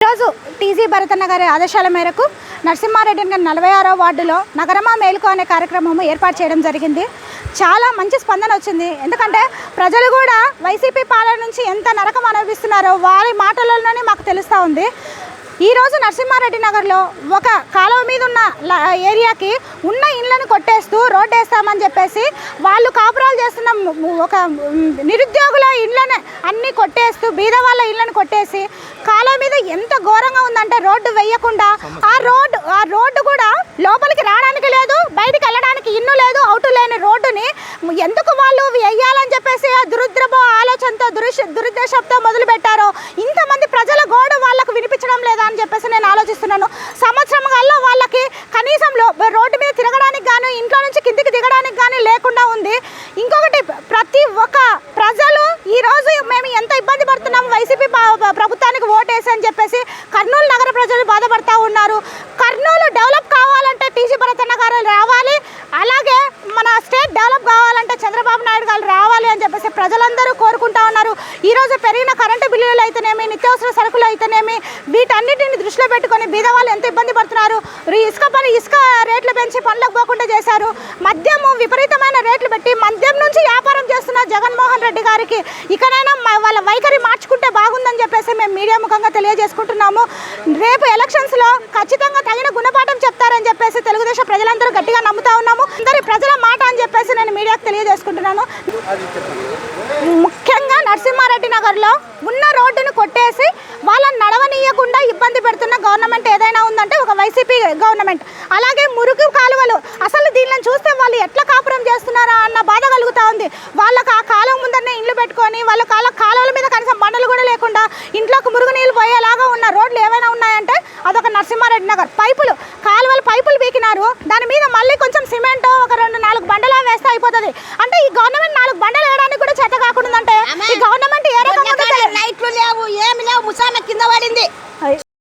ఈరోజు టీజీ భరతన్న గారి ఆదేశాల మేరకు నరసింహారెడ్డి గారి 46వ వార్డులో నగరమా మేలుకు అనే కార్యక్రమం ఏర్పాటు చేయడం జరిగింది. చాలా మంచి స్పందన వచ్చింది. ఎందుకంటే ప్రజలు కూడా వైసీపీ పాలన నుంచి ఎంత నరకం అనుభవిస్తున్నారో వారి మాటలలోనే మాకు తెలుస్తూ ఉంది. ఈరోజు నరసింహారెడ్డి నగర్లో ఒక కాలువ మీద ఉన్న ఏరియాకి ఉన్న ఇళ్లను కొట్టేస్తూ రోడ్డు వేస్తామని చెప్పేసి వాళ్ళు కాపురాలు చేస్తున్న ఒక నిరుద్యోగుల ఇళ్లను అన్నీ కొట్టేస్తూ బీద వాళ్ళ ఇళ్లను కొట్టేసి కాలువ మీద ఎంత ఘోరంగా ఉందంటే రోడ్డు వేయకుండా ఆ రోడ్డు కూడా లోపలికి రావడానికి లేదు, బయటికి వెళ్ళడానికి ఇన్ను లేదు, అవుటు లేని రోడ్డుని ఎందుకు వాళ్ళు వేయాలని చెప్పేసి ఆ దురుద్రభ ఆలోచనతో దురుద్దేశంతో మొదలుపెట్టారో ఇంతమంది ప్రజల గోడు వాళ్ళకు వినిపించడం లేదా అని చెప్పేసి నేను ఆలోచిస్తున్నాను. సంవత్సరం కల్లా వాళ్ళకి కనీసం రోడ్డు మీద తిరగడానికి కానీ ఇంట్లో నుంచి కిందికి దిగడానికి కానీ లేకుండా ఉంది. ఇంకొకటి ప్రతి ఒక్క ప్రజలు ఈరోజు మేము ఎంత ఇబ్బంది పడుతున్నాము వైసీపీ ప్రభుత్వానికి ఓటేసి అని చెప్పేసి కర్నూలు నగర ప్రజలు బాధపడుతూ ఉన్నారు. కర్నూలు డెవలప్ కావాలంటే టీజీ భరతన్న గారు రావాలి, అలాగే మన స్టేట్ డెవలప్ కావాలంటే చంద్రబాబు నాయుడు గారు రావాలి అని చెప్పేసి ప్రజలందరూ కోరుకుంటా ఉన్నారు. ఈరోజు పెరిగిన కరెంటు బిల్లులు అయితేనేమి, నిత్యావసర సరుకులు అయితేనేమి వీటన్నిటిని దృష్టిలో పెట్టుకొని బీదవాళ్ళు ఎంత ఇబ్బంది పడుతున్నారు. ఇసుక రేట్లు పెంచి పనులకు పోకుండా చేశారు. మద్యము విపరీతమైన రేట్లు పెట్టి మద్యం నుంచి వ్యాపారం చేస్తున్న జగన్మోహన్ రెడ్డి గారికి ఇకనైనా వాళ్ళ వైఖరి మార్చుకుంటే బాగుందని చెప్పేసి మేము మీడియా ముఖంగా తెలియజేసుకుంటున్నాము. రేపు ఎలక్షన్స్లో ఖచ్చితంగా తగిన గుణపాఠం చెప్తారని చెప్పేసి తెలుగుదేశం ప్రజలందరూ గట్టిగా నమ్ముతా ఉన్నాము. అందరి ప్రజల మాట అని చెప్పేసి నేను మీడియాకు తెలియజేసుకుంటున్నాను. ముఖ్యంగా నరసింహారెడ్డి నగర్లో ఉన్న రోడ్డును కొట్టేసి వాళ్ళని నడవనీయకుండా ఇబ్బంది పెడుతున్న గవర్నమెంట్ ఏదైనా ఉందంటే ఒక వైసీపీ గవర్నమెంట్. అలాగే మురుగు కాలువలు అసలు దీనిని చూస్తే వాళ్ళు ఎట్లా కాపురం చేస్తున్నారా అన్న బాధ కలుగుతూ ఉంది. వాళ్ళకు ఆ కాలువ ముందరనే ఇండ్లు పెట్టుకొని వాళ్ళ కాలువల మీద కనీసం బండలు కూడా లేకుండా ఇంట్లోకి మురుగు నీళ్ళు పోయేలాగా ఉన్న రోడ్లు ఏమైనా ఉన్నాయంటే అదొక నరసింహారెడ్డి నగర్. కాలువలు పైపులు పీకినారు, దాని మీద మళ్ళీ కొంచెం సిమెంట్ ఒక 2-4 బండలా వేస్తే అయిపోతుంది. అంటే ఈ గవర్నమెంట్ 4 బండలు